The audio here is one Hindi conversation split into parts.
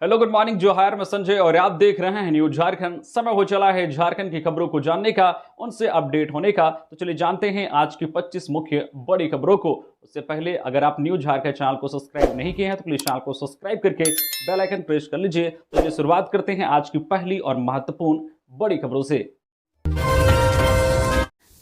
हेलो, गुड मॉर्निंग, जोहार। मैं संजय और आप देख रहे हैं न्यूज झारखंड। समय हो चला है झारखंड की खबरों को जानने का, उनसे अपडेट होने का। तो चलिए जानते हैं आज की 25 मुख्य बड़ी खबरों को। उससे पहले अगर आप न्यूज झारखंड चैनल को सब्सक्राइब नहीं किए हैं तो प्लीज चैनल को सब्सक्राइब करके बेल आइकन प्रेस कर लीजिए। तो चलिए शुरुआत करते हैं आज की पहली और महत्वपूर्ण बड़ी खबरों से।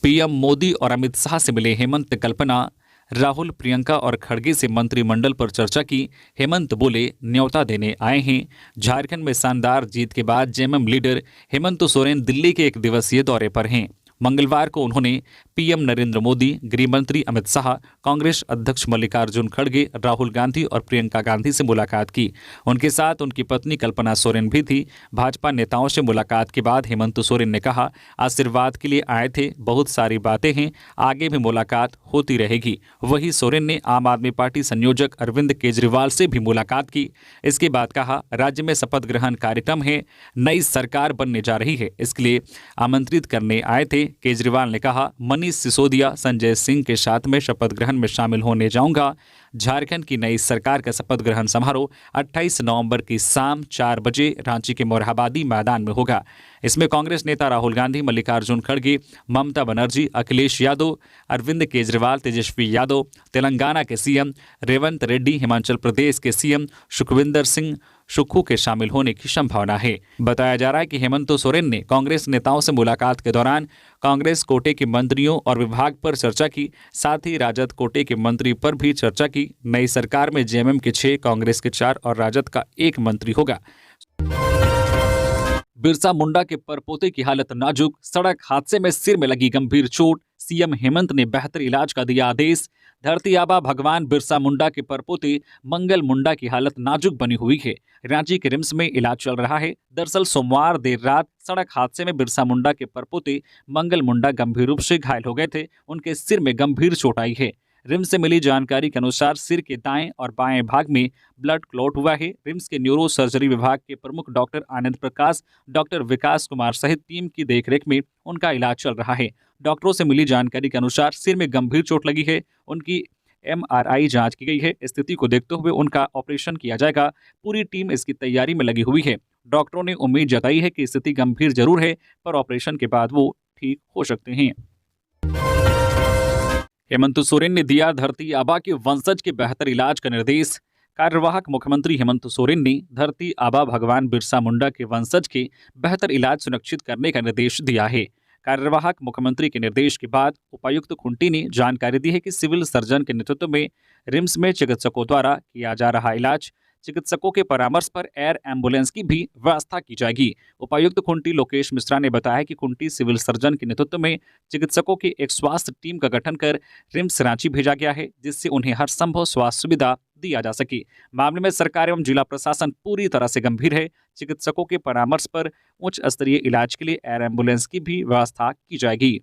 पीएम मोदी और अमित शाह से मिले हेमंत। कल्पना, राहुल, प्रियंका और खड़गे से मंत्रिमंडल पर चर्चा की। हेमंत बोले, न्योता देने आए हैं। झारखंड में शानदार जीत के बाद जेएमएम लीडर हेमंत सोरेन दिल्ली के एक दिवसीय दौरे पर हैं। मंगलवार को उन्होंने पीएम नरेंद्र मोदी, गृह मंत्री अमित शाह, कांग्रेस अध्यक्ष मल्लिकार्जुन खड़गे, राहुल गांधी और प्रियंका गांधी से मुलाकात की। उनके साथ उनकी पत्नी कल्पना सोरेन भी थी। भाजपा नेताओं से मुलाकात के बाद हेमंत सोरेन ने कहा, आशीर्वाद के लिए आए थे, बहुत सारी बातें हैं, आगे भी मुलाकात होती रहेगी। वहीं सोरेन ने आम आदमी पार्टी संयोजक अरविंद केजरीवाल से भी मुलाकात की। इसके बाद कहा, राज्य में शपथ ग्रहण कार्यक्रम है, नई सरकार बनने जा रही है, इसके लिए आमंत्रित करने आए थे। केजरीवाल ने कहा, मनीष सिसोदिया, संजय सिंह के साथ में शपथ ग्रहण में शामिल होने जाऊंगा। झारखंड की नई सरकार का शपथ ग्रहण समारोह 28 नवंबर की शाम 4 बजे रांची के मोरहाबादी मैदान में होगा। इसमें कांग्रेस नेता राहुल गांधी, मल्लिकार्जुन खड़गे, ममता बनर्जी, अखिलेश यादव, अरविंद केजरीवाल, तेजस्वी यादव, तेलंगाना के सीएम रेवंत रेड्डी, हिमाचल प्रदेश के सीएम सुखविंदर सिंह सुक्खू के शामिल होने की संभावना है। बताया जा रहा है कि हेमंत सोरेन ने कांग्रेस नेताओं से मुलाकात के दौरान कांग्रेस कोटे के मंत्रियों और विभाग पर चर्चा की, साथ ही राजद कोटे के मंत्री पर भी चर्चा की। नई सरकार में जेएमएम के 6, कांग्रेस के 4 और राजद का 1 मंत्री होगा। बिरसा मुंडा के परपोते की हालत नाजुक, सड़क हादसे में सिर में लगी गंभीर चोट। सीएम हेमंत ने बेहतर इलाज का दिया आदेश। धरती आबा भगवान बिरसा मुंडा के परपोते मंगल मुंडा की हालत नाजुक बनी हुई है। रांची के रिम्स में इलाज चल रहा है। दरअसल सोमवार देर रात सड़क हादसे में बिरसा मुंडा के परपोते मंगल मुंडा गंभीर रूप से घायल हो गए थे। उनके सिर में गंभीर चोट आई है। रिम्स से मिली जानकारी के अनुसार सिर के दाएं और बाएं भाग में ब्लड क्लॉट हुआ है। रिम्स के न्यूरो सर्जरी विभाग के प्रमुख डॉक्टर आनंद प्रकाश, डॉक्टर विकास कुमार सहित टीम की देखरेख में उनका इलाज चल रहा है। डॉक्टरों से मिली जानकारी के अनुसार सिर में गंभीर चोट लगी है। उनकी एमआरआई जांच की गई है। स्थिति को देखते हुए उनका ऑपरेशन किया जाएगा। पूरी टीम इसकी तैयारी में लगी हुई है। डॉक्टरों ने उम्मीद जताई है कि स्थिति गंभीर जरूर है, पर ऑपरेशन के बाद वो ठीक हो सकते हैं। हेमंत सोरेन ने दिया धरती आबा के वंशज के बेहतर इलाज का निर्देश। कार्यवाहक मुख्यमंत्री हेमंत सोरेन ने धरती आबा भगवान बिरसा मुंडा के वंशज के बेहतर इलाज सुनिश्चित करने का निर्देश दिया है। कार्यवाहक मुख्यमंत्री के निर्देश के बाद उपायुक्त खुंटी ने जानकारी दी है कि सिविल सर्जन के नेतृत्व में रिम्स में चिकित्सकों द्वारा किया जा रहा इलाज, चिकित्सकों के परामर्श पर एयर एम्बुलेंस की भी व्यवस्था की जाएगी। उपायुक्त खुंटी लोकेश मिश्रा ने बताया कि खुंटी सिविल सर्जन के नेतृत्व में चिकित्सकों की एक स्वास्थ्य टीम का गठन कर रिम्स रांची भेजा गया है, जिससे उन्हें हर संभव स्वास्थ्य सुविधा दिया जा सके। मामले में सरकार एवं जिला प्रशासन पूरी तरह से गंभीर है। चिकित्सकों के परामर्श पर उच्च स्तरीय इलाज के लिए एयर एम्बुलेंस की भी व्यवस्था की जाएगी।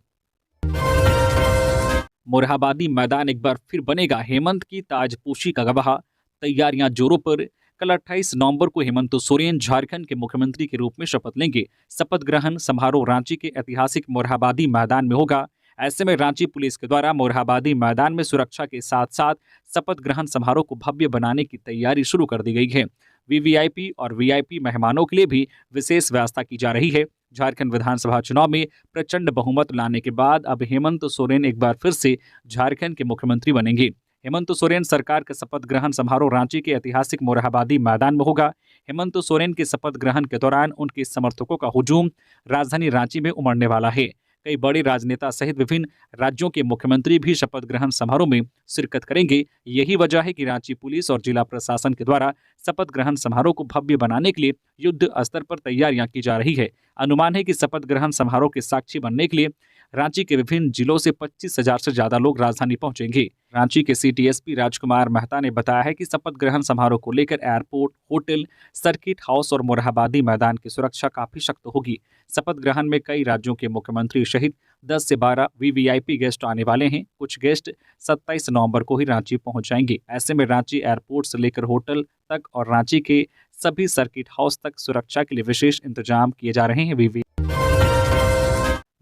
मोरहाबादी मैदान एक बार फिर बनेगा हेमंत की ताजपोशी का गवाह। तैयारियां जोरों पर। कल 28 नवंबर को हेमंत सोरेन झारखंड के मुख्यमंत्री के रूप में शपथ लेंगे। शपथ ग्रहण समारोह रांची के ऐतिहासिक मोरहाबादी मैदान में होगा। ऐसे में रांची पुलिस के द्वारा मोरहाबादी मैदान में सुरक्षा के साथ साथ शपथ ग्रहण समारोह को भव्य बनाने की तैयारी शुरू कर दी गई है। वीवीआईपी और वीआईपी मेहमानों के लिए भी विशेष व्यवस्था की जा रही है। झारखंड विधानसभा चुनाव में प्रचंड बहुमत लाने के बाद अब हेमंत सोरेन एक बार फिर से झारखंड के मुख्यमंत्री बनेंगे। हेमंत सोरेन सरकार का शपथ ग्रहण समारोह रांची के ऐतिहासिक मोरहाबादी मैदान में होगा। हेमंत सोरेन के शपथ ग्रहण के दौरान उनके समर्थकों का हुजूम राजधानी रांची में उमड़ने वाला है। कई बड़े राजनेता सहित विभिन्न राज्यों के मुख्यमंत्री भी शपथ ग्रहण समारोह में शिरकत करेंगे। यही वजह है कि रांची पुलिस और जिला प्रशासन के द्वारा शपथ ग्रहण समारोह को भव्य बनाने के लिए युद्ध स्तर पर तैयारियां की जा रही है। अनुमान है कि शपथ ग्रहण समारोह के साक्षी बनने के लिए रांची के विभिन्न जिलों से 25,000 से ज्यादा लोग राजधानी पहुंचेंगे। रांची के सीटीएसपी राजकुमार मेहता ने बताया है कि शपथ ग्रहण समारोह को लेकर एयरपोर्ट, होटल, सर्किट हाउस और मोरहाबादी मैदान की सुरक्षा काफी सख्त होगी। शपथ ग्रहण में कई राज्यों के मुख्यमंत्री सहित 10 से 12 वीवीआईपी गेस्ट आने वाले हैं। कुछ गेस्ट 27 नवंबर को ही रांची पहुंच जाएंगे। ऐसे में रांची एयरपोर्ट से लेकर होटल तक और रांची के सभी सर्किट हाउस तक सुरक्षा के लिए विशेष इंतजाम किए जा रहे हैं।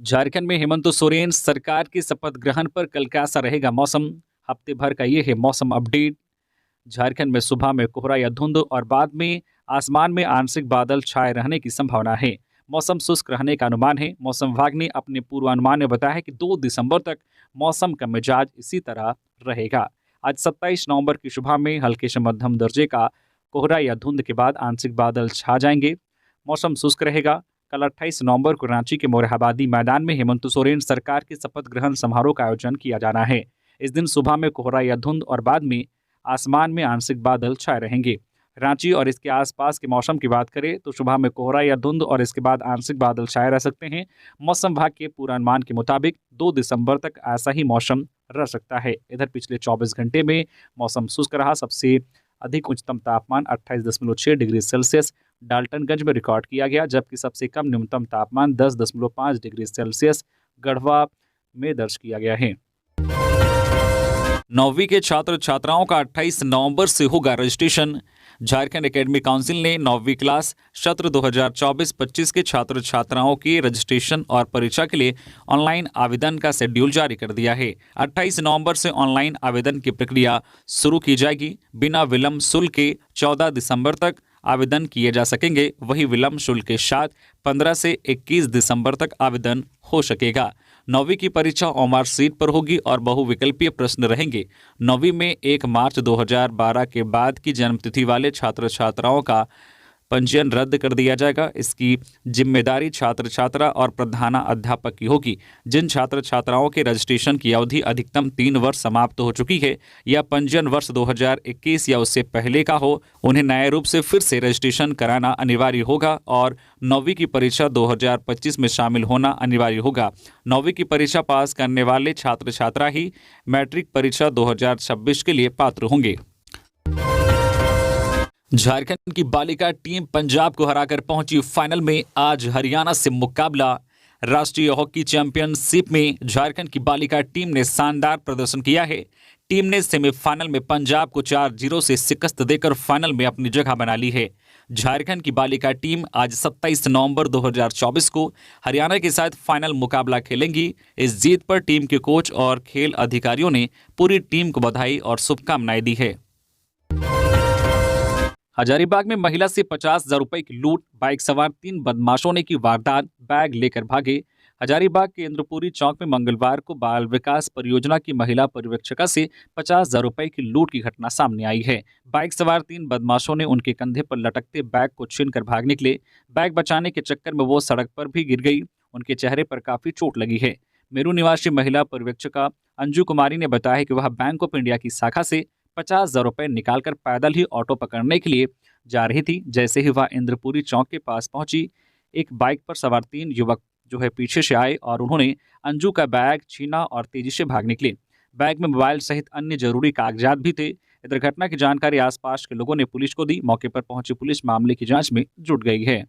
झारखंड में हेमंत सोरेन सरकार की शपथ ग्रहण पर कल कैसा रहेगा मौसम, हफ्ते भर का ये है मौसम अपडेट। झारखंड में सुबह में कोहरा या धुंध और बाद में आसमान में आंशिक बादल छाए रहने की संभावना है। मौसम शुष्क रहने का अनुमान है। मौसम विभाग ने अपने पूर्वानुमान में बताया है कि 2 दिसंबर तक मौसम का मिजाज इसी तरह रहेगा। आज 27 नवंबर की सुबह में हल्के से मध्यम दर्जे का कोहरा या धुंध के बाद आंशिक बादल छा जाएंगे। मौसम शुष्क रहेगा। कल 28 नवंबर को रांची के मोरहाबादी मैदान में हेमंत सोरेन सरकार के शपथ ग्रहण समारोह का आयोजन किया जाना है। इस दिन सुबह में कोहरा या धुंध और बाद में आसमान में आंशिक बादल छाए रहेंगे। रांची और इसके आसपास के मौसम की बात करें तो सुबह में कोहरा या धुंध और इसके बाद आंशिक बादल छाए रह सकते हैं। मौसम विभाग के पूर्वानुमान के मुताबिक 2 दिसंबर तक ऐसा ही मौसम रह सकता है। इधर पिछले 24 घंटे में मौसम शुष्क रहा। सबसे अधिक उच्चतम तापमान 28.6 डिग्री सेल्सियस डाल्टनगंज में रिकॉर्ड किया गया, जबकि सबसे कम न्यूनतम तापमान 10.5 डिग्री सेल्सियस गढ़वा में दर्ज किया गया है। 9वीं के छात्र छात्राओं का 28 नवंबर से होगा रजिस्ट्रेशन। झारखंड एकेडमिक काउंसिल ने 9वीं क्लास सत्र 2024-25 के छात्र छात्राओं के रजिस्ट्रेशन और परीक्षा के लिए ऑनलाइन आवेदन का शेड्यूल जारी कर दिया है। 28 नवंबर से ऑनलाइन आवेदन की प्रक्रिया शुरू की जाएगी। बिना विलंब शुल्क के 14 दिसंबर तक आवेदन किए जा सकेंगे। वहीं विलंब शुल्क के साथ 15 से 21 दिसंबर तक आवेदन हो सकेगा। 9वीं की परीक्षा ओएमआर सीट पर होगी और बहुविकल्पीय प्रश्न रहेंगे। 9वीं में 1 मार्च 2012 के बाद की जन्मतिथि वाले छात्र छात्राओं का पंजीयन रद्द कर दिया जाएगा। इसकी जिम्मेदारी छात्र छात्रा और प्रधाना अध्यापक की होगी। जिन छात्र छात्राओं के रजिस्ट्रेशन की अवधि अधिकतम 3 वर्ष समाप्त हो चुकी है या पंजीयन वर्ष 2021 या उससे पहले का हो, उन्हें नए रूप से फिर से रजिस्ट्रेशन कराना अनिवार्य होगा और 9वीं की परीक्षा 2025 में शामिल होना अनिवार्य होगा। 9वीं की परीक्षा पास करने वाले छात्र छात्रा ही मैट्रिक परीक्षा 2026 के लिए पात्र होंगे। झारखंड की बालिका टीम पंजाब को हराकर पहुंची फाइनल में। आज हरियाणा से मुकाबला। राष्ट्रीय हॉकी चैंपियनशिप में झारखंड की बालिका टीम ने शानदार प्रदर्शन किया है। टीम ने सेमीफाइनल में पंजाब को 4-0 से शिकस्त देकर फाइनल में अपनी जगह बना ली है। झारखंड की बालिका टीम आज 27 नवंबर 2024 को हरियाणा के साथ फाइनल मुकाबला खेलेंगी। इस जीत पर टीम के कोच और खेल अधिकारियों ने पूरी टीम को बधाई और शुभकामनाएं दी है। हजारीबाग में महिला से 50,000 रुपए की लूट। बाइक सवार 3 बदमाशों ने की वारदात, बैग लेकर भागे। हजारीबाग के इंद्रपुरी चौक में मंगलवार को बाल विकास परियोजना की महिला पर्यवेक्षिका से 50,000 रुपए की लूट की घटना सामने आई है। बाइक सवार 3 बदमाशों ने उनके कंधे पर लटकते बैग को छीनकर भाग निकले। बैग बचाने के चक्कर में वो सड़क पर भी गिर गई। उनके चेहरे पर काफी चोट लगी है। मेरू निवासी महिला पर्यवेक्षिका अंजू कुमारी ने बताया कि वह बैंक ऑफ इंडिया की शाखा से 50,000 रुपए निकालकर पैदल ही ऑटो पकड़ने के लिए जा रही थी। जैसे ही वह इंद्रपुरी चौक के पास पहुंची, एक बाइक पर सवार 3 युवक पीछे से आए और उन्होंने अंजू का बैग छीना और तेजी से भाग निकले। बैग में मोबाइल सहित अन्य जरूरी कागजात भी थे। इधर घटना की जानकारी आसपास के लोगों ने पुलिस को दी। मौके पर पहुंची पुलिस मामले की जांच में जुट गई है।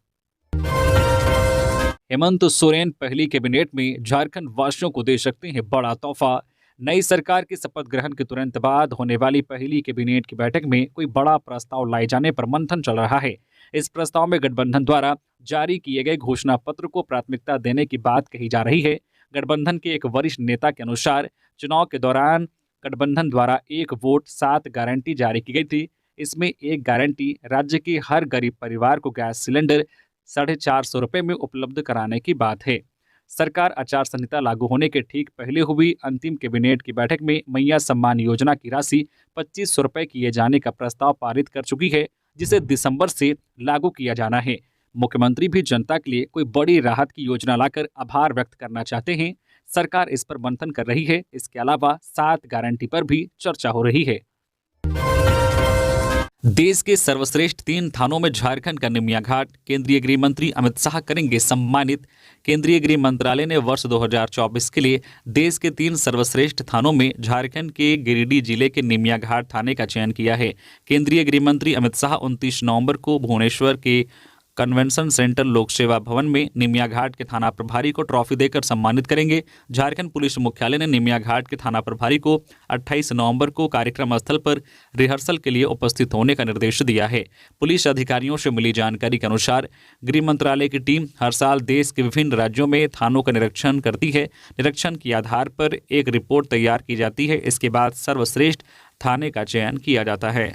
हेमंत सोरेन पहली कैबिनेट में झारखंड वासियों को दे सकते हैं बड़ा तोहफा। नई सरकार के शपथ ग्रहण के तुरंत बाद होने वाली पहली कैबिनेट की बैठक में कोई बड़ा प्रस्ताव लाए जाने पर मंथन चल रहा है। इस प्रस्ताव में गठबंधन द्वारा जारी किए गए घोषणा पत्र को प्राथमिकता देने की बात कही जा रही है। गठबंधन के एक वरिष्ठ नेता के अनुसार चुनाव के दौरान गठबंधन द्वारा 1 वोट 7 गारंटी जारी की गई थी। इसमें एक गारंटी राज्य के हर गरीब परिवार को गैस सिलेंडर 450 रुपये में उपलब्ध कराने की बात है। सरकार आचार संहिता लागू होने के ठीक पहले हुई अंतिम कैबिनेट की बैठक में मैया सम्मान योजना की राशि 2500 रुपये किए जाने का प्रस्ताव पारित कर चुकी है, जिसे दिसंबर से लागू किया जाना है। मुख्यमंत्री भी जनता के लिए कोई बड़ी राहत की योजना लाकर आभार व्यक्त करना चाहते हैं। सरकार इस पर मंथन कर रही है। इसके अलावा 7 गारंटी पर भी चर्चा हो रही है। देश के सर्वश्रेष्ठ 3 थानों में झारखंड का निमिया घाट। केंद्रीय गृह मंत्री अमित शाह करेंगे सम्मानित। केंद्रीय गृह मंत्रालय ने वर्ष 2024 के लिए देश के 3 सर्वश्रेष्ठ थानों में झारखंड के गिरिडीह जिले के निमिया घाट थाने का चयन किया है। केंद्रीय गृह मंत्री अमित शाह 29 नवंबर को भुवनेश्वर के कन्वेंशन सेंटर लोक सेवा भवन में निमिया घाट के थाना प्रभारी को ट्रॉफी देकर सम्मानित करेंगे। झारखंड पुलिस मुख्यालय ने निमिया घाट के थाना प्रभारी को 28 नवंबर को कार्यक्रम स्थल पर रिहर्सल के लिए उपस्थित होने का निर्देश दिया है। पुलिस अधिकारियों से मिली जानकारी के अनुसार गृह मंत्रालय की टीम हर साल देश के विभिन्न राज्यों में थानों का निरीक्षण करती है। निरीक्षण के आधार पर एक रिपोर्ट तैयार की जाती है। इसके बाद सर्वश्रेष्ठ थाने का चयन किया जाता है।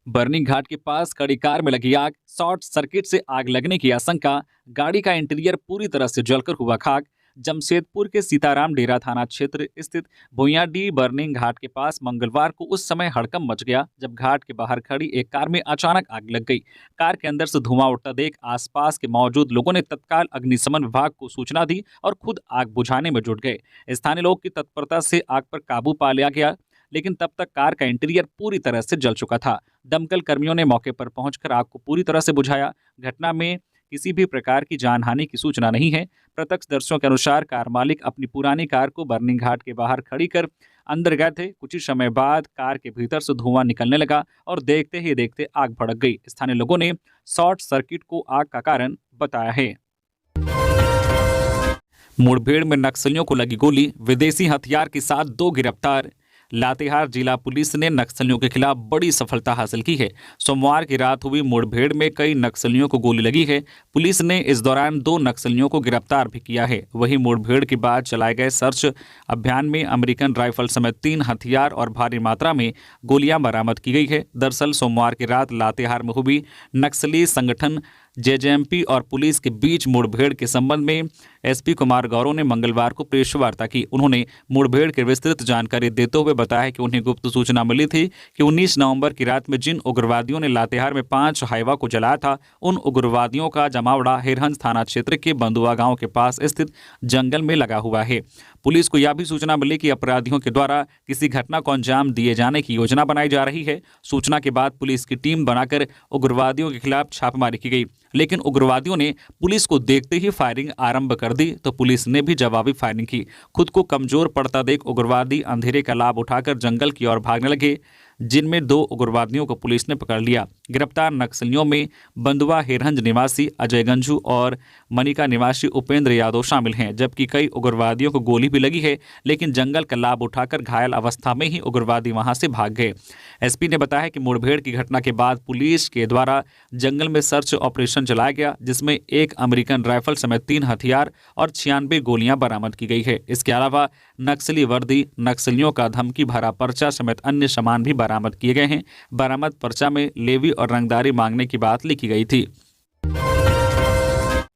बर्निंग घाट के पास खड़ी कार में लगी आग, शॉर्ट सर्किट से आग लगने की आशंका, गाड़ी का इंटीरियर पूरी तरह से जलकर हुआ खाक। जमशेदपुर के सीताराम डेरा थाना क्षेत्र स्थित भुइयाडीह बर्निंग घाट के पास मंगलवार को उस समय हड़कंप मच गया जब घाट के बाहर खड़ी एक कार में अचानक आग लग गई। कार के अंदर से धुआं उठता देख आसपास के मौजूद लोगों ने तत्काल अग्निशमन विभाग को सूचना दी और खुद आग बुझाने में जुट गए। स्थानीय लोग की तत्परता से आग पर काबू पा लिया गया, लेकिन तब तक कार का इंटीरियर पूरी तरह से जल चुका था। दमकल कर्मियों ने मौके पर पहुंचकर आग को पूरी तरह से बुझाया। घटना में किसी भी प्रकार की जानहानि की सूचना नहीं है। प्रत्यक्षदर्शियों के अनुसार कार मालिक अपनी पुरानी कार को बर्निंग घाट के बाहर खड़ी कर अंदर गए थे। कुछ ही समय बाद कार के भीतर से धुआं निकलने लगा और देखते ही देखते आग भड़क गई। स्थानीय लोगों ने शॉर्ट सर्किट को आग का कारण बताया है। मुठभेड़ में नक्सलियों को लगी गोली, विदेशी हथियार के साथ 2 गिरफ्तार। लातेहार जिला पुलिस ने नक्सलियों के खिलाफ बड़ी सफलता हासिल की है। सोमवार की रात हुई मुठभेड़ में कई नक्सलियों को गोली लगी है। पुलिस ने इस दौरान 2 नक्सलियों को गिरफ्तार भी किया है। वहीं मुठभेड़ के बाद चलाए गए सर्च अभियान में अमेरिकन राइफल समेत 3 हथियार और भारी मात्रा में गोलियां बरामद की गई है। दरअसल सोमवार की रात लातेहार में हुई नक्सली संगठन जेजेएमपी और पुलिस के बीच मुठभेड़ के संबंध में एसपी कुमार गौरव ने मंगलवार को प्रेस वार्ता की। उन्होंने मुठभेड़ की विस्तृत जानकारी देते हुए बताया कि उन्हें गुप्त सूचना मिली थी कि 19 नवंबर की रात में जिन उग्रवादियों ने लातेहार में 5 हाइवा को जलाया था, उन उग्रवादियों का जमावड़ा हिरहंज थाना क्षेत्र के बंदुआ गांव के पास स्थित जंगल में लगा हुआ है। पुलिस को यह भी सूचना मिली कि अपराधियों के द्वारा किसी घटना को अंजाम दिए जाने की योजना बनाई जा रही है। सूचना के बाद पुलिस की टीम बनाकर उग्रवादियों के खिलाफ छापेमारी की गई, लेकिन उग्रवादियों ने पुलिस को देखते ही फायरिंग आरंभ कर दी तो पुलिस ने भी जवाबी फायरिंग की। खुद को कमजोर पड़ता देख उग्रवादी अंधेरे का लाभ उठाकर जंगल की ओर भागने लगे, जिनमें 2 उग्रवादियों को पुलिस ने पकड़ लिया। गिरफ्तार नक्सलियों में बंदुआ हिरहंज निवासी अजय गंजू और मनिका निवासी उपेंद्र यादव शामिल हैं, जबकि कई उग्रवादियों को गोली भी लगी है, लेकिन जंगल का लाभ उठाकर घायल अवस्था में ही उग्रवादी वहां से भाग गए। एसपी ने बताया कि मुठभेड़ की घटना के बाद पुलिस के द्वारा जंगल में सर्च ऑपरेशन चलाया गया, जिसमें 1 अमेरिकन राइफल समेत 3 हथियार और 96 गोलियां बरामद की गई है। इसके अलावा नक्सली वर्दी, नक्सलियों का धमकी भरा पर्चा समेत अन्य सामान भी बरामद किए गए हैं। बरामद पर्चा में लेवी और रंगदारी मांगने की बात लिखी गई थी।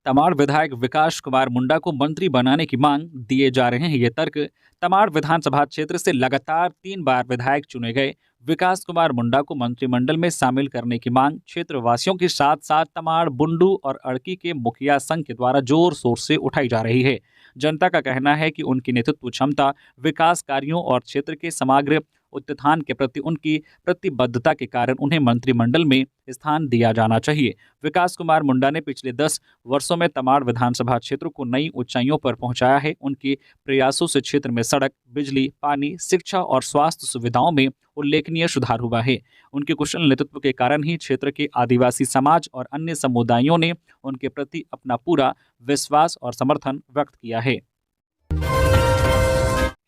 तमाड़ विधायक विकास कुमार मुंडा को मंत्री बनाने की मांग, दिए जा रहे हैं ये तर्क। तमाड़ विधानसभा क्षेत्र से लगातार 3 बार विधायक चुने गए विकास कुमार मुंडा को मंत्रिमंडल में शामिल करने की मांग क्षेत्रवासियों के साथ साथ तमाड़, बुंडू और अड़की के मुखिया संघ के द्वारा जोर शोर से उठाई जा रही है। जनता का कहना है कि उनकी नेतृत्व क्षमता, विकास कार्यों और क्षेत्र के समग्र उत्थान के प्रति उनकी प्रतिबद्धता के कारण उन्हें मंत्रिमंडल में स्थान दिया जाना चाहिए। विकास कुमार मुंडा ने पिछले 10 वर्षों में तमाड़ विधानसभा क्षेत्र को नई ऊंचाइयों पर पहुंचाया है। उनके प्रयासों से क्षेत्र में सड़क, बिजली, पानी, शिक्षा और स्वास्थ्य सुविधाओं में उल्लेखनीय सुधार हुआ है। उनके कुशल नेतृत्व के कारण ही क्षेत्र के आदिवासी समाज और अन्य समुदायों ने उनके प्रति अपना पूरा विश्वास और समर्थन व्यक्त किया है।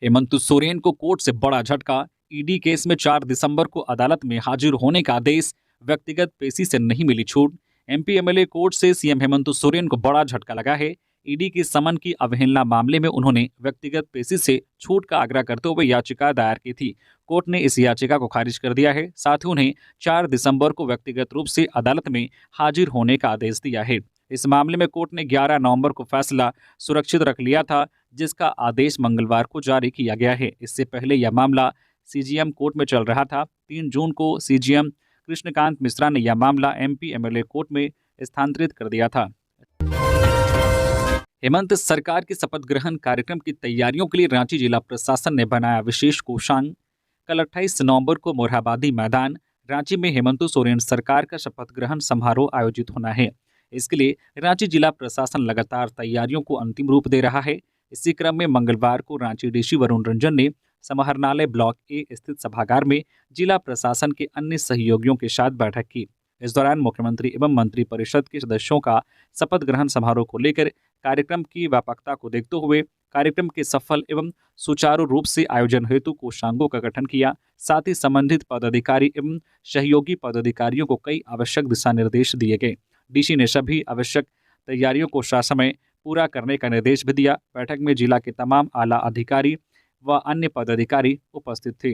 हेमंत सोरेन को कोर्ट से बड़ा झटका। ईडी केस में 4 दिसंबर को अदालत में हाजिर होने का आदेश, व्यक्तिगत पेशी से नहीं मिली छूट। एमपी एमएलए कोर्ट से सीएम हेमंत सोरेन को बड़ा झटका लगा है। ईडी की समन की अवहेलना मामले में उन्होंने व्यक्तिगत पेशी से छूट का आग्रह करते हुए याचिका दायर की थी। कोर्ट ने इस याचिका को खारिज कर दिया है। साथ ही उन्हें 4 दिसंबर को व्यक्तिगत रूप से अदालत में हाजिर होने का आदेश दिया है। इस मामले में कोर्ट ने 11 नवंबर को फैसला सुरक्षित रख लिया था, जिसका आदेश मंगलवार को जारी किया गया है। इससे पहले यह मामला सीजीएम कोर्ट में चल रहा था। 3 जून को सीजीएम कृष्णकांत मिश्रा ने यह मामला एमपी एमएलए कोर्ट में स्थानांतरित कर दिया था। हेमंत सरकार के शपथ ग्रहण कार्यक्रम की तैयारियों के लिए रांची जिला प्रशासन ने बनाया विशेष कोषांग। कल 28 नवंबर को मोरहाबादी मैदान रांची में हेमंत सोरेन सरकार का शपथ ग्रहण समारोह आयोजित होना है। इसके लिए रांची जिला प्रशासन लगातार तैयारियों को अंतिम रूप दे रहा है। इसी क्रम में मंगलवार को रांची डीसी वरुण रंजन ने समाहरणालय ब्लॉक ए स्थित सभागार में जिला प्रशासन के अन्य सहयोगियों के साथ बैठक की। इस दौरान मुख्यमंत्री एवं मंत्री परिषद के सदस्यों का शपथ ग्रहण समारोह को लेकर कार्यक्रम की व्यापकता को देखते हुए कार्यक्रम के सफल एवं सुचारू रूप से आयोजन हेतु कोषांगों का गठन किया। साथ ही संबंधित पदाधिकारी एवं सहयोगी पदाधिकारियों को कई आवश्यक दिशा निर्देश दिए गए। डीसी ने सभी आवश्यक तैयारियों को ससमय पूरा करने का निर्देश भी दिया। बैठक में जिला के तमाम आला अधिकारी व अन्य पदाधिकारी उपस्थित थे।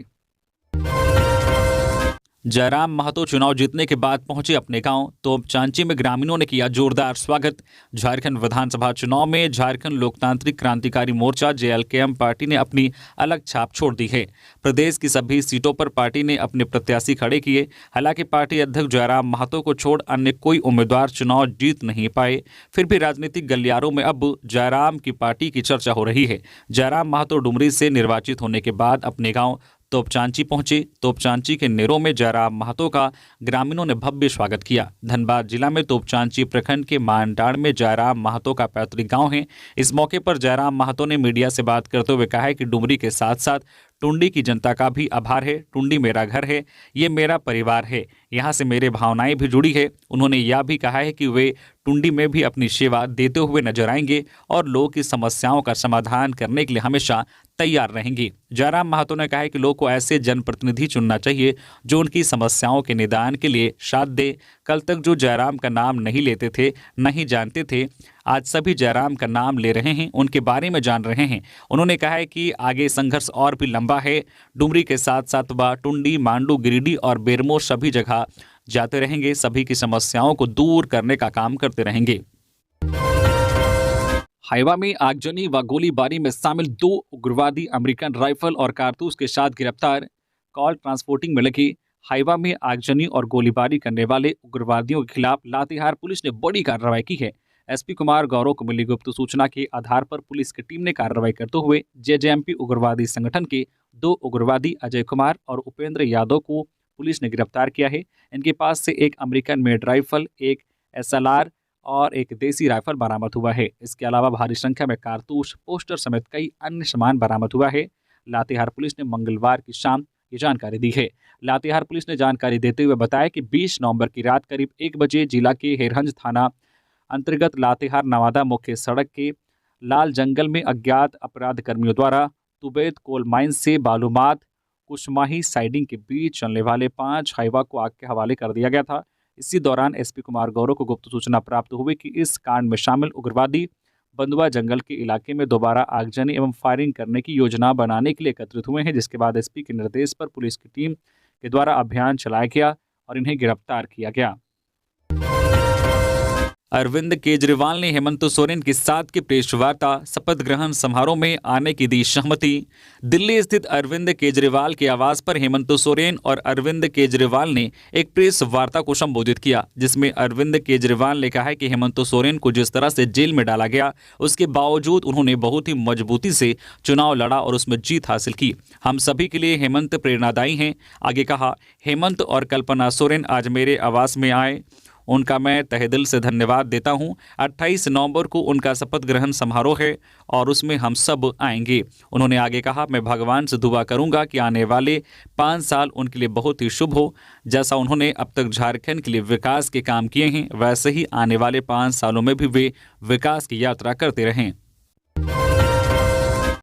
जयराम महतो चुनाव जीतने के बाद पहुंचे अपने गांव तोपचांची में ग्रामीणों ने किया जोरदार स्वागत। झारखंड विधानसभा चुनाव में झारखंड लोकतांत्रिक क्रांतिकारी मोर्चा JLKM पार्टी ने अपनी अलग छाप छोड़ दी है। प्रदेश की सभी सीटों पर पार्टी ने अपने प्रत्याशी खड़े किए। हालांकि पार्टी अध्यक्ष जयराम महतो को छोड़ अन्य कोई उम्मीदवार चुनाव जीत नहीं पाए। फिर भी राजनीतिक गलियारों में अब जयराम की पार्टी की चर्चा हो रही है। जयराम महतो डुमरी से निर्वाचित होने के बाद अपने गाँव तोपचांची पहुंचे। तोपचांची के नेरों में जयराम महतो का ग्रामीणों ने भव्य स्वागत किया। धनबाद जिला में तोपचांची प्रखंड के मानडाड़ में जयराम महतो का पैतृक गांव है। इस मौके पर जयराम महतो ने मीडिया से बात करते हुए कहा है कि डुमरी के साथ साथ टुंडी की जनता का भी आभार है। टुंडी मेरा घर है, ये मेरा परिवार है, यहाँ से मेरे भावनाएं भी जुड़ी है। उन्होंने यह भी कहा है कि वे टुंडी में भी अपनी सेवा देते हुए नजर आएंगे और लोगों की समस्याओं का समाधान करने के लिए हमेशा तैयार रहेंगे। जयराम महतो ने कहा है कि लोगों को ऐसे जनप्रतिनिधि चुनना चाहिए जो उनकी समस्याओं के निदान के लिए साथ दे। कल तक जो जयराम का नाम नहीं लेते थे, नहीं जानते थे, आज सभी जयराम का नाम ले रहे हैं, उनके बारे में जान रहे हैं। उन्होंने कहा है कि आगे संघर्ष और भी लंबा है। डुमरी के साथ साथ वह टुंडी, मांडू, गिरिडीह और बेरमो सभी जगह जाते रहेंगे। सभी की समस्याओं को दूर करने का काम करते रहेंगे। हाइवा में आगजनी व गोलीबारी में शामिल 2 उग्रवादी अमेरिकन राइफल और कारतूस के साथ गिरफ्तार। कॉल ट्रांसपोर्टिंग में लगे हाइवा में आगजनी और गोलीबारी करने वाले उग्रवादियों के खिलाफ लातेहार पुलिस ने बड़ी कार्रवाई की है। SP कुमार गौरव को मिली गुप्त सूचना के आधार पर पुलिस की टीम ने कार्रवाई करते हुए JJMP उग्रवादी संगठन के 2 उग्रवादी अजय कुमार और उपेंद्र यादव को पुलिस ने गिरफ्तार किया है। इनके पास से एक अमेरिकन मेड राइफल, एक SLR और एक देसी राइफल बरामद हुआ है। इसके अलावा भारी संख्या में कारतूस, पोस्टर समेत कई अन्य सामान बरामद हुआ है। लातेहार पुलिस ने मंगलवार की शाम ये जानकारी दी है। लातेहार पुलिस ने जानकारी देते हुए बताया कि 20 नवंबर की रात करीब 1 बजे जिला के हेरहंज थाना अंतर्गत लातेहार नवादा मुख्य सड़क के लाल जंगल में अज्ञात अपराध कर्मियों द्वारा तुबैत कोल माइन से बालूमात कुशमाही साइडिंग के बीच चलने वाले 5 हाइवा को आग के हवाले कर दिया गया था। इसी दौरान SP कुमार गौरव को गुप्त सूचना प्राप्त हुई कि इस कांड में शामिल उग्रवादी बंदुआ जंगल के इलाके में दोबारा आगजनी एवं फायरिंग करने की योजना बनाने के लिए एकत्रित हुए हैं, जिसके बाद SP के निर्देश पर पुलिस की टीम के द्वारा अभियान चलाया गया और इन्हें गिरफ्तार किया गया। अरविंद केजरीवाल ने हेमंत सोरेन के साथ की प्रेस वार्ता, शपथ ग्रहण समारोह में आने की दी सहमति। दिल्ली स्थित अरविंद केजरीवाल के आवास पर हेमंत सोरेन और अरविंद केजरीवाल ने एक प्रेस वार्ता को संबोधित किया, जिसमें अरविंद केजरीवाल ने कहा कि हेमंत सोरेन को जिस तरह से जेल में डाला गया, उसके बावजूद उन्होंने बहुत ही मजबूती से चुनाव लड़ा और उसमें जीत हासिल की। हम सभी के लिए हेमंत प्रेरणादायी हैं। आगे कहा, हेमंत और कल्पना सोरेन आज मेरे आवास में आए, उनका मैं तहे दिल से धन्यवाद देता हूं। 28 नवंबर को उनका शपथ ग्रहण समारोह है और उसमें हम सब आएंगे। उन्होंने आगे कहा, मैं भगवान से दुआ करूंगा कि आने वाले 5 साल उनके लिए बहुत ही शुभ हो। जैसा उन्होंने अब तक झारखंड के लिए विकास के काम किए हैं, वैसे ही आने वाले 5 सालों में भी वे विकास की यात्रा करते रहें।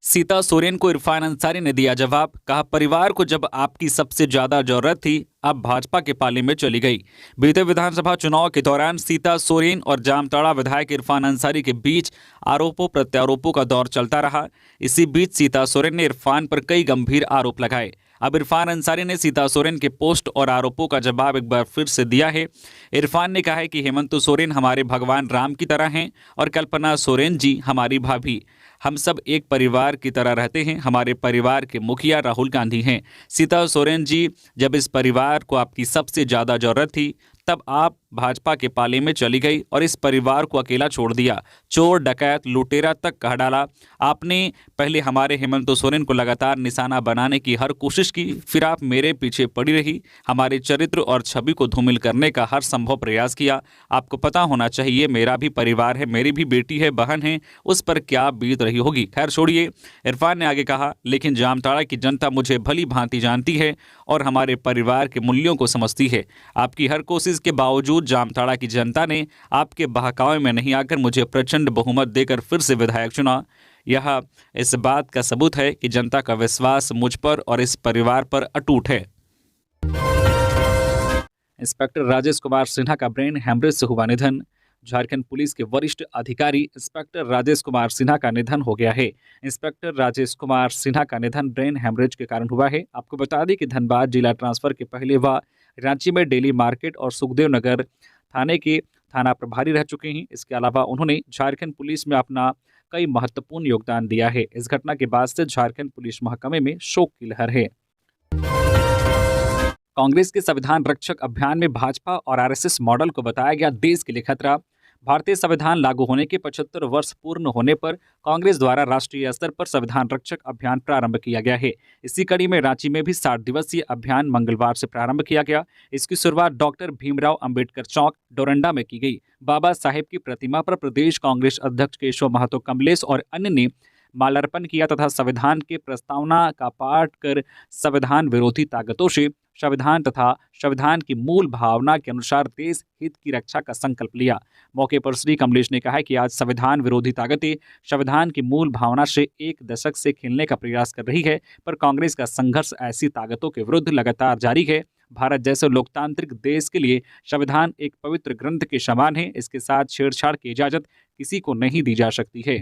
सीता सोरेन को इरफान अंसारी ने दिया जवाब। कहा, परिवार को जब आपकी सबसे ज्यादा जरूरत थी, अब भाजपा के पाले में चली गई। बीते विधानसभा चुनाव के दौरान सीता सोरेन और जामताड़ा विधायक इरफान अंसारी के बीच आरोपों प्रत्यारोपों का दौर चलता रहा। इसी बीच सीता सोरेन ने इरफान पर कई गंभीर आरोप लगाए। अब इरफान अंसारी ने सीता सोरेन के पोस्ट और आरोपों का जवाब एक बार फिर से दिया है। इरफान ने कहा है कि हेमंत सोरेन हमारे भगवान राम की तरह हैं और कल्पना सोरेन जी हमारी भाभी। हम सब एक परिवार की तरह रहते हैं। हमारे परिवार के मुखिया राहुल गांधी हैं। सीता सोरेन जी, जब इस परिवार को आपकी सबसे ज़्यादा ज़रूरत थी, तब आप भाजपा के पाले में चली गई और इस परिवार को अकेला छोड़ दिया। चोर, डकैत, लुटेरा तक कह डाला। आपने पहले हमारे हेमंत सोरेन को लगातार निशाना बनाने की हर कोशिश की, फिर आप मेरे पीछे पड़ी रही। हमारे चरित्र और छवि को धूमिल करने का हर संभव प्रयास किया। आपको पता होना चाहिए, मेरा भी परिवार है, मेरी भी बेटी है, बहन है, उस पर क्या बीत रही होगी। खैर छोड़िए। इरफान ने आगे कहा, लेकिन जामताड़ा की जनता मुझे भली भांति जानती है और हमारे परिवार के मूल्यों को समझती है। आपकी हर कोशिश के बावजूद जामताड़ा की जनता ने आपके बहकावे में नहीं आकर मुझे प्रचंड बहुमत देकर फिर से विधायक चुना। यह इस बात का सबूत है कि जनता का विश्वास मुझ पर और इस परिवार पर अटूट है। इंस्पेक्टर राजेश कुमार सिन्हा का ब्रेन हेमरेज से हुआ निधन। झारखंड पुलिस के वरिष्ठ अधिकारी इंस्पेक्टर राजेश कुमार सिन्हा का निधन हो गया है। इंस्पेक्टर राजेश कुमार सिन्हा का निधन ब्रेन हेमरेज के कारण हुआ है। आपको बता दें कि धनबाद जिला ट्रांसफर के पहले वह रांची में डेली मार्केट और सुखदेव नगर थाने के थाना प्रभारी रह चुके हैं। इसके अलावा उन्होंने झारखंड पुलिस में अपना कई महत्वपूर्ण योगदान दिया है। इस घटना के बाद से झारखंड पुलिस महकमे में शोक की लहर है। कांग्रेस के संविधान रक्षक अभियान में भाजपा और आरएसएस मॉडल को बताया गया देश के लिए खतरा। भारतीय संविधान लागू होने के 75 वर्ष पूर्ण होने पर कांग्रेस द्वारा राष्ट्रीय स्तर पर संविधान रक्षक अभियान प्रारंभ किया गया है। इसी कड़ी में रांची में भी 60 दिवसीय अभियान मंगलवार से प्रारंभ किया गया। इसकी शुरुआत डॉक्टर भीमराव अंबेडकर चौक डोरंडा में की गई। बाबा साहेब की प्रतिमा पर प्रदेश कांग्रेस अध्यक्ष केशव महतो कमलेश और अन्य ने माल्यार्पण किया तथा संविधान के प्रस्तावना का पाठ कर संविधान विरोधी ताकतों से संविधान तथा संविधान की मूल भावना के अनुसार देश हित की रक्षा का संकल्प लिया। मौके पर श्री कमलेश ने कहा कि आज संविधान विरोधी ताकतें संविधान की मूल भावना से एक दशक से खेलने का प्रयास कर रही है, पर कांग्रेस का संघर्ष ऐसी ताकतों के विरुद्ध लगातार जारी है। भारत जैसे लोकतांत्रिक देश के लिए संविधान एक पवित्र ग्रंथ के समान है। इसके साथ छेड़छाड़ की इजाजत किसी को नहीं दी जा सकती है।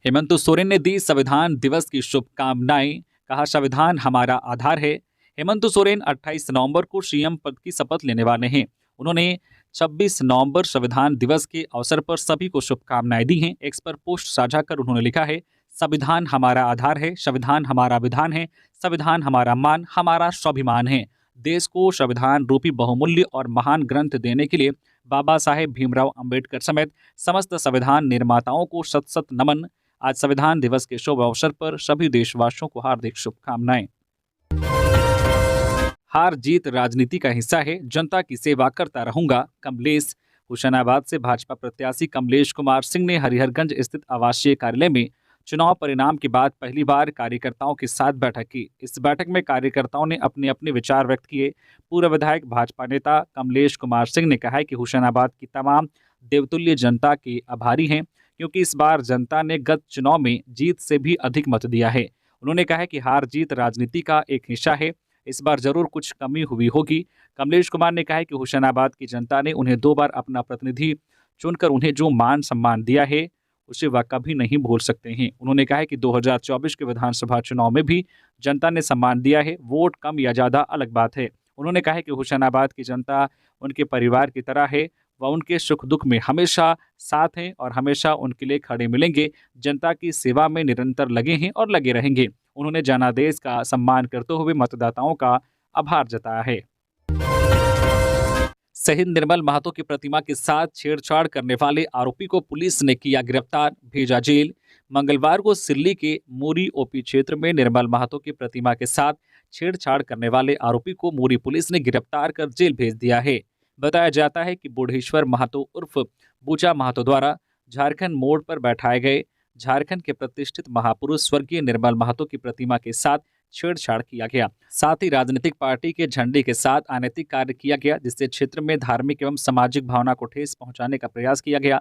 हेमंत सोरेन ने दी संविधान दिवस की शुभकामनाएं, कहा संविधान हमारा आधार है। हेमंत सोरेन 28 नवंबर को सीएम पद की शपथ लेने वाले हैं। उन्होंने 26 नवंबर संविधान दिवस के अवसर पर सभी को शुभकामनाएं दी हैं। एक्स पर पोस्ट साझा कर उन्होंने लिखा है, संविधान हमारा आधार है, संविधान हमारा विधान है, संविधान हमारा मान, हमारा स्वाभिमान है। देश को संविधान रूपी बहुमूल्य और महान ग्रंथ देने के लिए बाबा साहेब भीमराव अंबेडकर समेत समस्त संविधान निर्माताओं को शत शत नमन। आज संविधान दिवस के शुभ अवसर पर सभी देशवासियों को हार्दिक शुभकामनाएं। हार जीत राजनीति का हिस्सा है, जनता की सेवा करता रहूंगा, कमलेश। हुसैनाबाद से भाजपा प्रत्याशी कमलेश कुमार सिंह ने हरिहरगंज स्थित आवासीय कार्यालय में चुनाव परिणाम के बाद पहली बार कार्यकर्ताओं के साथ बैठक की। इस बैठक में कार्यकर्ताओं ने अपने अपने विचार व्यक्त किए। पूर्व विधायक भाजपा नेता कमलेश कुमार सिंह ने कहा कि हुसैनाबाद की तमाम देवतुल्य जनता के आभारी हैं, क्योंकि इस बार जनता ने गत चुनाव में जीत से भी अधिक मत दिया है। उन्होंने कहा कि हार जीत राजनीति का एक हिस्सा है, इस बार जरूर कुछ कमी हुई होगी। कमलेश कुमार ने कहा कि हुसैनाबाद की जनता ने उन्हें 2 बार अपना प्रतिनिधि चुनकर उन्हें जो मान सम्मान दिया है उसे वह कभी नहीं भूल सकते हैं। उन्होंने कहा कि 2024 के विधानसभा चुनाव में भी जनता ने सम्मान दिया है, वोट कम या ज़्यादा अलग बात है। उन्होंने कहा कि हुसैनाबाद की जनता उनके परिवार की तरह है, वह उनके सुख दुख में हमेशा साथ हैं और हमेशा उनके लिए खड़े मिलेंगे। जनता की सेवा में निरंतर लगे हैं और लगे रहेंगे। उन्होंने जनादेश का सम्मान करते हुए मतदाताओं का आभार जताया है। शहीद निर्मल महतो की प्रतिमा के साथ छेड़छाड़ करने वाले आरोपी को पुलिस ने किया गिरफ्तार, भेजा जेल। मंगलवार को सिल्ली के मोरी ओपी क्षेत्र में निर्मल महतो की प्रतिमा के साथ छेड़छाड़ करने वाले आरोपी को मोरी पुलिस ने गिरफ्तार कर जेल भेज दिया है। बताया जाता है कि बुढ़ेश्वर महतो उर्फ बूचा महतो द्वारा झारखंड मोड़ पर बैठाए गए झारखंड के प्रतिष्ठित महापुरुष स्वर्गीय निर्मल महतो की प्रतिमा के साथ छेड़छाड़ किया गया। साथ ही राजनीतिक पार्टी के झंडे के साथ अनैतिक कार्य किया गया, जिससे क्षेत्र में धार्मिक एवं सामाजिक भावना को ठेस पहुंचाने का प्रयास किया गया,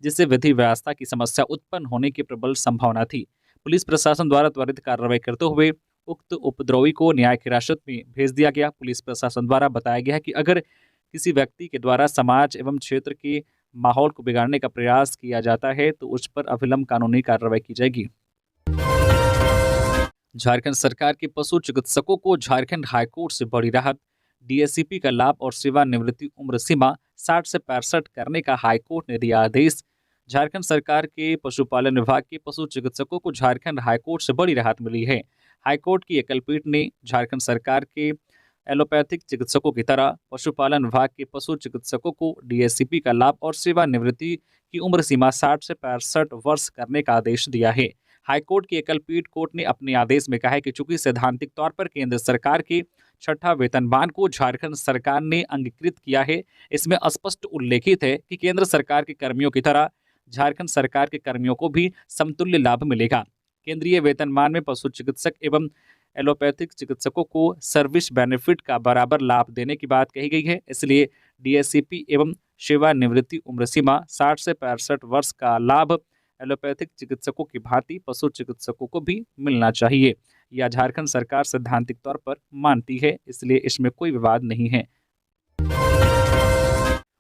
जिससे विधि व्यवस्था की समस्या उत्पन्न होने की प्रबल संभावना थी। पुलिस प्रशासन द्वारा त्वरित कार्रवाई करते हुए उक्त उपद्रवी को न्यायिक हिरासत में भेज दिया गया। पुलिस प्रशासन द्वारा बताया गया कि अगर किसी व्यक्ति के द्वारा समाज एवं क्षेत्र के माहौल को बिगाड़ने का प्रयास किया जाता है तो उस पर अविलंब कानूनी कार्रवाई की जाएगी। झारखंड सरकार के पशु चिकित्सकों को झारखंड हाईकोर्ट से बड़ी राहत। डीएससीपी का लाभ और सेवानिवृत्ति उम्र सीमा 60 से 65 करने का हाईकोर्ट ने दिया आदेश। झारखंड सरकार के पशुपालन विभाग के पशु चिकित्सकों को झारखंड हाईकोर्ट से बड़ी राहत मिली है। हाईकोर्ट की एकलपीठ ने झारखंड सरकार के एलोपैथिक चिकित्सकों की तरह पशुपालन विभाग के पशु चिकित्सकों को डीएससीपी का लाभ और सेवानिवृत्ति की उम्र सीमा 60 से 65 वर्ष करने का आदेश दिया है। हाईकोर्ट की एकलपीठ कोर्ट ने अपने आदेश में कहा है कि चूंकि सैद्धांतिक तौर पर केंद्र सरकार के 6ठा वेतनमान को झारखंड सरकार ने अंगीकृत किया है, इसमें स्पष्ट उल्लेखित है कि केंद्र सरकार के कर्मियों की तरह झारखंड सरकार के कर्मियों को भी समतुल्य लाभ मिलेगा। केंद्रीय वेतनमान में पशु चिकित्सक एवं एलोपैथिक चिकित्सकों को सर्विस बेनिफिट का बराबर लाभ देने की बात कही गई है। इसलिए डीएससीपी एवं सेवानिवृत्ति उम्र सीमा 60 से 65 वर्ष का लाभ एलोपैथिक चिकित्सकों की भांति पशु चिकित्सकों को भी मिलना चाहिए। यह झारखंड सरकार सैद्धांतिक तौर पर मानती है, इसलिए इसमें कोई विवाद नहीं है।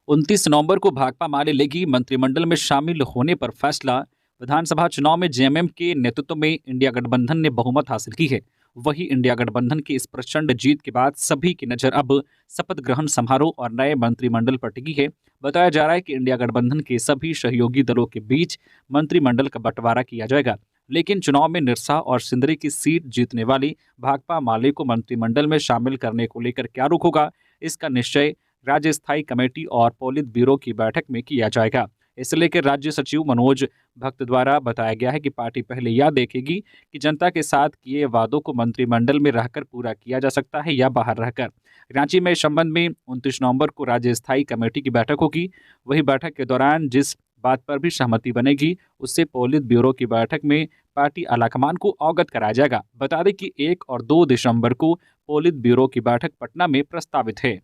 29 नवंबर को भाकपा माले लेगी, मंत्रिमंडल में शामिल होने पर फैसला। विधानसभा चुनाव में जेएमएम के नेतृत्व में इंडिया गठबंधन ने बहुमत हासिल की है वहीं इंडिया गठबंधन की इस प्रचंड जीत के बाद सभी की नजर अब शपथ ग्रहण समारोह और नए मंत्रिमंडल पर टिकी है। बताया जा रहा है कि इंडिया गठबंधन के सभी सहयोगी दलों के बीच मंत्रिमंडल का बंटवारा किया जाएगा, लेकिन चुनाव में निरसा और सिंदरी की सीट जीतने वाली भाकपा माले को मंत्रिमंडल में शामिल करने को लेकर क्या रुख होगा, इसका निश्चय राज्य स्थायी कमेटी और पोलित ब्यूरो की बैठक में किया जाएगा। इसे लेकर राज्य सचिव मनोज भक्त द्वारा बताया गया है कि पार्टी पहले यह देखेगी कि जनता के साथ किए वादों को मंत्रिमंडल में रहकर पूरा किया जा सकता है या बाहर रहकर। रांची में इस संबंध में 29 नवंबर को राज्य स्थायी कमेटी की बैठक होगी। वही बैठक के दौरान जिस बात पर भी सहमति बनेगी उससे पोलित ब्यूरो की बैठक में पार्टी आलाकमान को अवगत कराया जाएगा। बता दें कि 1 और 2 दिसंबर को पोलित ब्यूरो की बैठक पटना में प्रस्तावित है।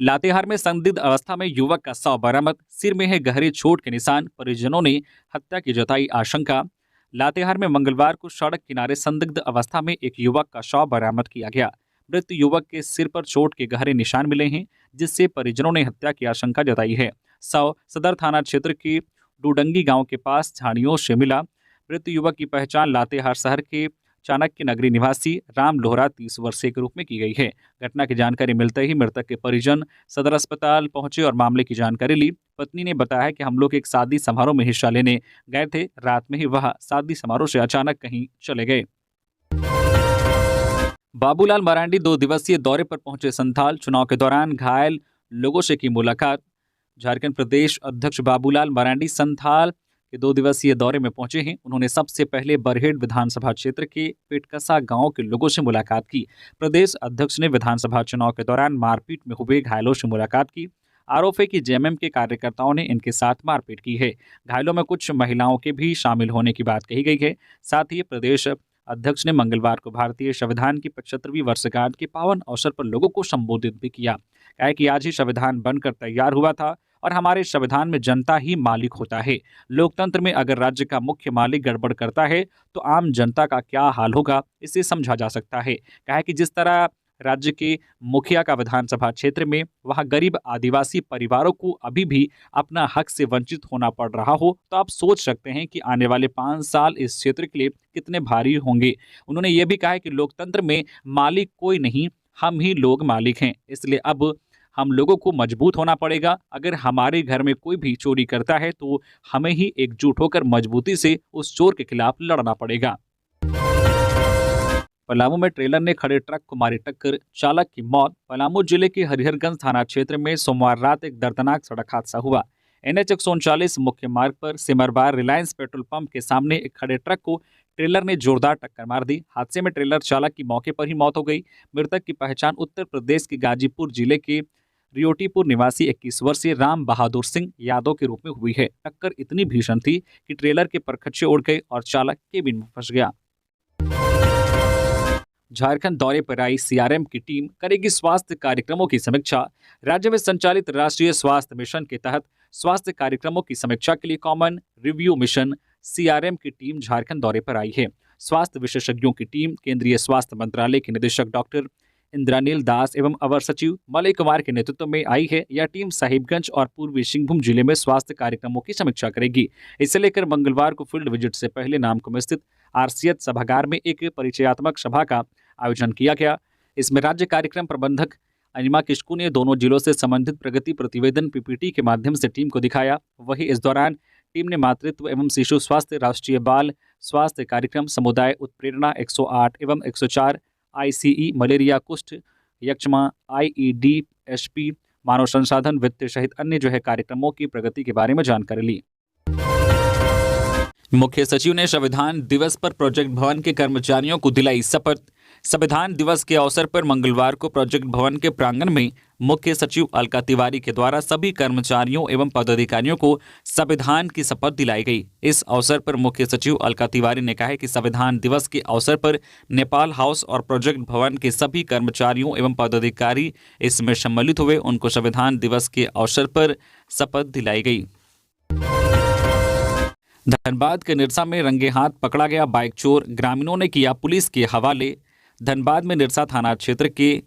लातेहार में संदिग्ध अवस्था में युवक का शव बरामद, सिर में है गहरे चोट के निशान, परिजनों ने हत्या की जताई आशंका। लातेहार में मंगलवार को सड़क किनारे संदिग्ध अवस्था में एक युवक का शव बरामद किया गया। मृत युवक के सिर पर चोट के गहरे निशान मिले हैं, जिससे परिजनों ने हत्या की आशंका जताई है। शव सदर थाना क्षेत्र के डूडंगी गांव के पास झाड़ियों से मिला। मृत युवक की पहचान लातेहार शहर के चाणक्य नगरी निवासी राम लोहरा 30 वर्षीय के रूप में की गई है। घटना की जानकारी मिलते ही मृतक के परिजन सदर अस्पताल पहुंचे और मामले की जानकारी ली। पत्नी ने बताया कि हम लोग एक शादी समारोह में हिस्सा लेने गए थे, रात में ही वह शादी समारोह से अचानक कहीं चले गए। बाबूलाल मरांडी 2 दिवसीय दौरे पर पहुंचे संथाल, चुनाव के दौरान घायल लोगों से की मुलाकात। झारखंड प्रदेश अध्यक्ष बाबूलाल मरांडी संथाल के 2 दिवसीय दौरे में पहुंचे हैं। उन्होंने सबसे पहले बरहेड़ विधानसभा क्षेत्र के पेटकसा गांव के लोगों से मुलाकात की। प्रदेश अध्यक्ष ने विधानसभा चुनाव के दौरान मारपीट में हुए घायलों से मुलाकात की। आरोप है कि जेएमएम के कार्यकर्ताओं ने इनके साथ मारपीट की है। घायलों में कुछ महिलाओं के भी शामिल होने की बात कही गई है। साथ ही प्रदेश अध्यक्ष ने मंगलवार को भारतीय संविधान की 75वीं वर्षगांठ के पावन अवसर पर लोगों को संबोधित भी किया। कहा कि आज ही संविधान बनकर तैयार हुआ था और हमारे संविधान में जनता ही मालिक होता है। लोकतंत्र में अगर राज्य का मुख्य मालिक गड़बड़ करता है तो आम जनता का क्या हाल होगा, इसे समझा जा सकता है। कहा कि जिस तरह राज्य के मुखिया का विधानसभा क्षेत्र में वहां गरीब आदिवासी परिवारों को अभी भी अपना हक से वंचित होना पड़ रहा हो, तो आप सोच सकते हैं कि आने वाले 5 साल इस क्षेत्र के लिए कितने भारी होंगे। उन्होंने ये भी कहा कि लोकतंत्र में मालिक कोई नहीं, हम ही लोग मालिक हैं। इसलिए अब हम लोगों को मजबूत होना पड़ेगा। अगर हमारे घर में कोई भी चोरी करता है तो हमें ही एकजुट होकर मजबूती से उस चोर के खिलाफ लड़ना पड़ेगा। पलामू में ट्रेलर ने खड़े ट्रक को मारी टक्कर, चालक की मौत। पलामू जिले के हरिहरगंज थाना क्षेत्र में सोमवार रात एक दर्दनाक सड़क हादसा हुआ। NH 139 मुख्य मार्ग पर सिमरबार रिलायंस पेट्रोल पंप के सामने एक खड़े ट्रक को ट्रेलर ने जोरदार टक्कर मार दी। हादसे में ट्रेलर चालक की मौके पर ही मौत हो गई। मृतक की पहचान उत्तर प्रदेश के गाजीपुर जिले के रियोटीपुर निवासी 21 वर्षीय राम बहादुर सिंह यादव के रूप में हुई है। टक्कर इतनी भीषण थी कि ट्रेलर के परखच्चे उड़ गए और चालक केबिन में फंस गया। झारखंड दौरे पर आई CRM की टीम करेगी स्वास्थ्य कार्यक्रमों की समीक्षा। राज्य में संचालित राष्ट्रीय स्वास्थ्य मिशन के तहत स्वास्थ्य कार्यक्रमों की समीक्षा के लिए कॉमन रिव्यू मिशन CRM की टीम झारखंड दौरे पर आई है। स्वास्थ्य विशेषज्ञों की टीम केंद्रीय स्वास्थ्य मंत्रालय के निदेशक डॉक्टर इंद्रानील दास एवं अवर सचिव मलय कुमार के नेतृत्व में आई है। यह टीम साहिबगंज और पूर्वी सिंहभूम जिले में स्वास्थ्य कार्यक्रमों की समीक्षा करेगी। इसे लेकर मंगलवार को फील्ड विजिट से पहले नामकुम स्थित RCH सभागार में एक परिचयात्मक सभा का आयोजन किया गया। इसमें राज्य कार्यक्रम प्रबंधक अनिमा किशकू ने दोनों जिलों से संबंधित प्रगति प्रतिवेदन PPT के माध्यम से टीम को दिखाया। वहीं इस दौरान टीम ने मातृत्व एवं शिशु स्वास्थ्य, राष्ट्रीय बाल स्वास्थ्य कार्यक्रम, समुदाय उत्प्रेरणा 108 एवं 104, ICE, मलेरिया, कुष्ठ, यक्ष्मा, IED, HP, मानव संसाधन, वित्त सहित अन्य कार्यक्रमों की प्रगति के बारे में जानकारी ली। मुख्य सचिव ने संविधान दिवस पर प्रोजेक्ट भवन के कर्मचारियों को दिलाई शपथ। संविधान दिवस के अवसर पर मंगलवार को प्रोजेक्ट भवन के प्रांगण में मुख्य सचिव अलका तिवारी के द्वारा सभी कर्मचारियों एवं पदाधिकारियों को संविधान की शपथ दिलाई गई। इस अवसर पर मुख्य सचिव अलका तिवारी ने कहा कि संविधान दिवस के अवसर पर नेपाल हाउस और प्रोजेक्ट भवन के सभी कर्मचारियों एवं पदाधिकारी इसमें सम्मिलित हुए। उनको संविधान दिवस के अवसर पर शपथ दिलाई गई। धनबाद के निरसा में रंगे हाथ पकड़ा गया बाइक चोर, ग्रामीणों ने किया पुलिस के हवाले। धनबाद में निरसा थाना क्षेत्र के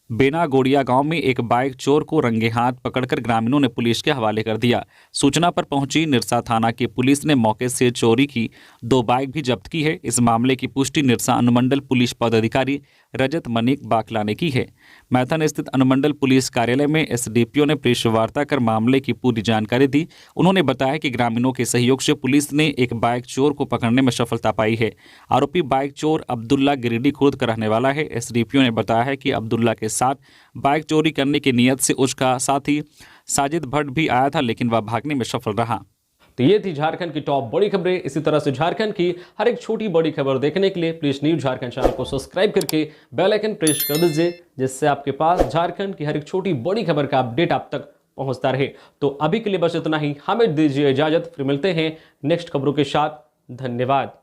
बेना गोड़िया गांव में एक बाइक चोर को रंगे हाथ पकड़कर ग्रामीणों ने पुलिस के हवाले कर दिया। सूचना पर पहुंची निरसा थाना की पुलिस ने मौके से चोरी की 2 बाइक भी जब्त की है। इस मामले की पुष्टि निरसा अनुमंडल पुलिस पदाधिकारी रजत मनिक बाकला ने की है। मैथन स्थित अनुमंडल पुलिस कार्यालय में एसडीपीओ ने प्रेस वार्ता कर मामले की पूरी जानकारी दी। उन्होंने बताया कि ग्रामीणों के सहयोग से पुलिस ने एक बाइक चोर को पकड़ने में सफलता पाई है। आरोपी बाइक चोर अब्दुल्ला गिरिडीह खुर्द का रहने वाला है। एसडीपीओ ने बताया है कि अब्दुल्ला के साथ बाइक चोरी करने की नीयत से उसका साथी साजिद भट्ट भी आया था, लेकिन वह भागने में सफल रहा। तो ये थी झारखंड की टॉप बड़ी खबरें। इसी तरह से झारखंड की हर एक छोटी बड़ी खबर देखने के लिए प्लीज न्यूज झारखंड चैनल को सब्सक्राइब करके बेल आइकन प्रेस कर दीजिए, जिससे आपके पास झारखंड की हर एक छोटी बड़ी खबर का अपडेट आप तक पहुंचता रहे। तो अभी के लिए बस इतना ही, हमें दीजिए इजाजत, फिर मिलते हैं नेक्स्ट खबरों के साथ। धन्यवाद।